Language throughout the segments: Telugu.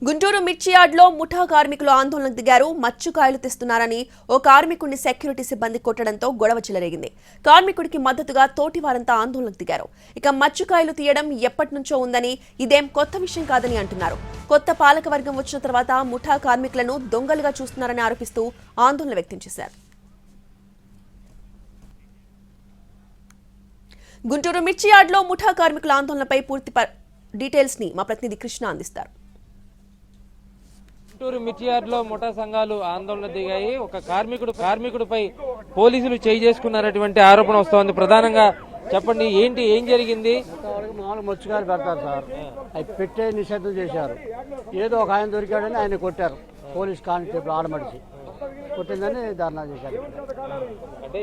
గుంటూరు మిర్చి యార్డ్లో ముఠా కార్మికులు ఆందోళనకు దిగారు. మచ్చుకాయలు తెస్తున్నారని ఓ కార్మికుడిని సెక్యూరిటీ సిబ్బంది కొట్టడంతో గొడవ చెలరేగింది. కార్మికుడికి మద్దతుగా తోటి వారంతా ఆందోళనకు దిగారు. ఇక మచ్చుకాయలు తీయడం ఎప్పటినుంచో ఉందని, ఇదేం కొత్త విషయం కాదని అంటున్నారు. కొత్త పాలకవర్గం వచ్చిన తర్వాత ముఠా కార్మికులను దొంగలుగా చూస్తున్నారని ఆరోపిస్తూ ఆందోళన వ్యక్తం చేశారు. గుంటూరు మిర్చి యార్డ్లో ముఠా కార్మికుల ఆందోళనపై పూర్తి డీటెయిల్స్ ని మా ప్రతినిధి కృష్ణ అందిస్తారు. గుంటూరు మిర్చి యార్డ్లో ముఠా సంఘాలు ఆందోళన దిగాయి. ఒక కార్మికుడిపై పోలీసులు చేయి చేసుకున్నటువంటి ఆరోపణ వస్తోంది. ప్రధానంగా చెప్పండి, ఏం జరిగింది? మామూలు మచ్చుకాయలు పెడతారు సార్, అవి పెట్టే నిషేధం చేశారు. ఏదో ఒక ఆయన దొరికాడని ఆయన కొట్టారు. పోలీస్ కానిస్టేబుల్ ఆడమడిచి కొట్టిందని ధర్నా చేశారు. అంటే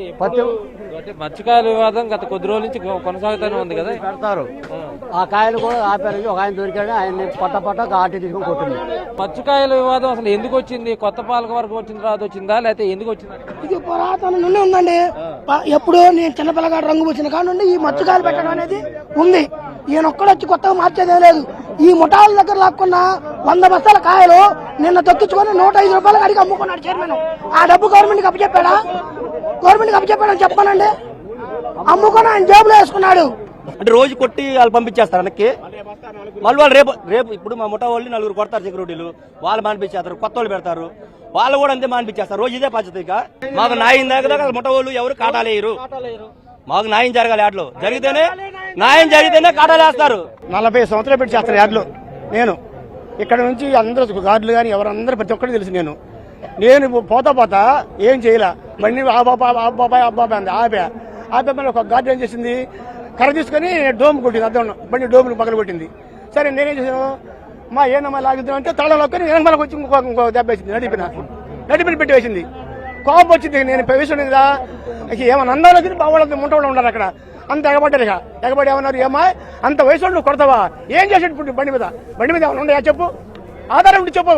మత్స్యకాయల వివాదం గత కొద్ది రోజుల నుంచి కొనసాగుతూనే ఉంది కదా. పెడతారు, ఆ కాయలు కూడా ఆపారు. ఒక ఆయన దొరికాడని ఆయన్ని పట్ట ఆటి తీసుకొని కొట్టింది. మత్స్యకాయల వివాదం అసలు ఎందుకు వచ్చింది? కొత్త పాలక వర్గం వచ్చిన తర్వాత వచ్చిందా, లేకపోతే ఎందుకు వచ్చింది? ఇది పురాతన నుండి ఉందండి. ఎప్పుడు నేను చిన్నపిల్లగాడు రంగు వచ్చిన కాడ నుండి ఈ మత్స్యకాయలు పెట్టడం అనేది ఉంది. ఈయన ఒక్కడు వచ్చి కొత్తగా మార్చేదే లేదు. ఈ ముఠాల దగ్గర లాక్కున్న 100 బస్తాల కాయలు నిన్న తొక్కించుకొని 105 రూపాయలకు అడిగి అమ్ముకున్నాడు చైర్మన్. ఆ డబ్బు గవర్నమెంట్కి అప్పచెప్పాడా? గవర్నమెంట్కి అప్పచెప్పాడని చెప్పానండి. అమ్ముకొని ఆయన జేబులో వేసుకున్నాడు. అంటే రోజు కొట్టి వాళ్ళు పంపించేస్తారు వెనక్కి. మళ్ళీ వాళ్ళు రేపు ఇప్పుడు మా ముఠా వాళ్ళు 4 కొడతారు సెక్యూరిటీలు, వాళ్ళు మానిపించేస్తారు. కొత్త వాళ్ళు పెడతారు, వాళ్ళు కూడా అంతే మానిపించేస్తారు. రోజు ఇదే పద్ధతి. ఇక మాకు న్యాయం దగ్గర ముఠా వాళ్ళు ఎవరు కాటాలేయరు. మాకు న్యాయం జరగాలి. యాడ్లో న్యాయం జరిగితేనే కాటాలేస్తారు. 40 సంవత్సరాలు పెట్టి చేస్తారు యాడ్లో. నేను ఇక్కడ నుంచి అందరూ గార్డులు కానీ ఎవరందరూ ప్రతి ఒక్కరికి తెలుసు. నేను పోతా ఏం చేయలే. బండి అబ్బాబాయ్ అంది ఆపే మళ్ళీ ఒక గార్డు ఏం చేసింది, కర్ర తీసుకొని డోమ్ కొట్టింది. అర్థం బండి డోమ్ పగల కొట్టింది. సరే నేనేం చేసాను, మా ఏనమ్మా లాగుతాం అంటే తడలోకి వెనకమలకి వచ్చి ఇంకో దెబ్బ వేసింది. నడిపిన పెట్టి వేసింది. కోపం వచ్చింది. నేను వేసాను కదా, ఏమన్నా అందాలో తిని బావాళ్ళ ముంట ఉన్నారు అక్కడ. అంత ఎగబడ్డారు. ఎగబడి ఏమన్నారు, ఏమా అంత వయసు నువ్వు కొడతావా? ఏం చేసేటప్పుడు బండి మీద ఏమన్నా ఉన్నాయా చెప్పు, ఆధారం ఉండి చెప్పు.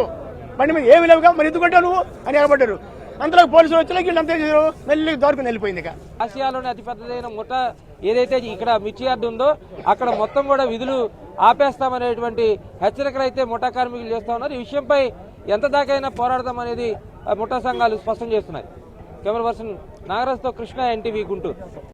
బండి మీద ఏమి లేవుగా, మరి ఎందుకంటే నువ్వు అని ఎగబడ్డారు. అంతలో పోలీసులు వచ్చి వీళ్ళు అంతే చేశారు, మెల్లి దొరికి వెళ్ళిపోయింది. ఆసియాలోనే అతిపెద్దదైన ముఠా ఏదైతే ఇక్కడ మిర్చి యార్డు ఉందో అక్కడ మొత్తం కూడా విధులు ఆపేస్తామనేటువంటి హెచ్చరికలు అయితే ముఠా కార్మికులు చేస్తా ఉన్నారు. ఈ విషయంపై ఎంత దాకైనా పోరాడతామనేది ముఠా సంఘాలు స్పష్టం చేస్తున్నాయి. కెమెరా పర్సన్ నాగరాజ్తో కృష్ణ, ఎన్టీవీ గుంటూరు.